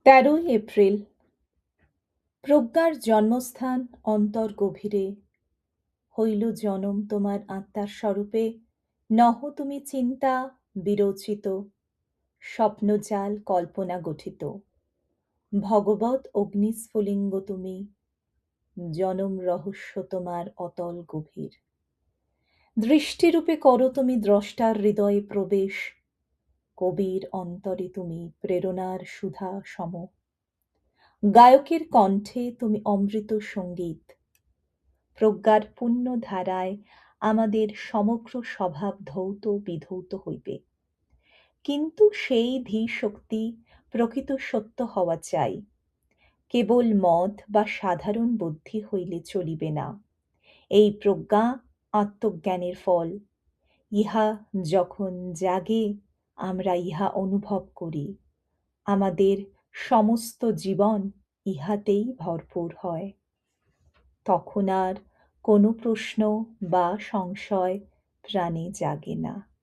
13 April. প্রজ্ঞার জন্মস্থান অন্তর গভীরে, হইল জনম তোমার আত্মার স্বরূপে। নহ তুমি চিন্তা বিরচিত, স্বপ্নজাল কল্পনা গঠিত। ভগবৎ অগ্নিস্ফুলিঙ্গ তুমি, জনম রহস্য তোমার অতল গভীর। দৃষ্টিরূপে করো তুমি দ্রষ্টার হৃদয়ে প্রবেশ, কবির অন্তরে তুমি প্রেরণার সুধা সম। গায়কের কণ্ঠে তুমি অমৃত সঙ্গীত, প্রজ্ঞার পুণ্য ধারায় আমাদের সমগ্র স্বভাব ধৌত বিধৌত হইবে। কিন্তু সেই ধীশক্তি প্রকৃত সত্য হওয়া চাই, কেবল মত বা সাধারণ বুদ্ধি হইলে চলিবে না। এই প্রজ্ঞা আত্মজ্ঞানের ফল, ইহা যখন জাগে আমরা ইহা অনুভব করি, আমাদের সমস্ত জীবন ইহাতেই ভরপুর হয়। তখন আর কোনো প্রশ্ন বা সংশয় প্রাণে জাগে না।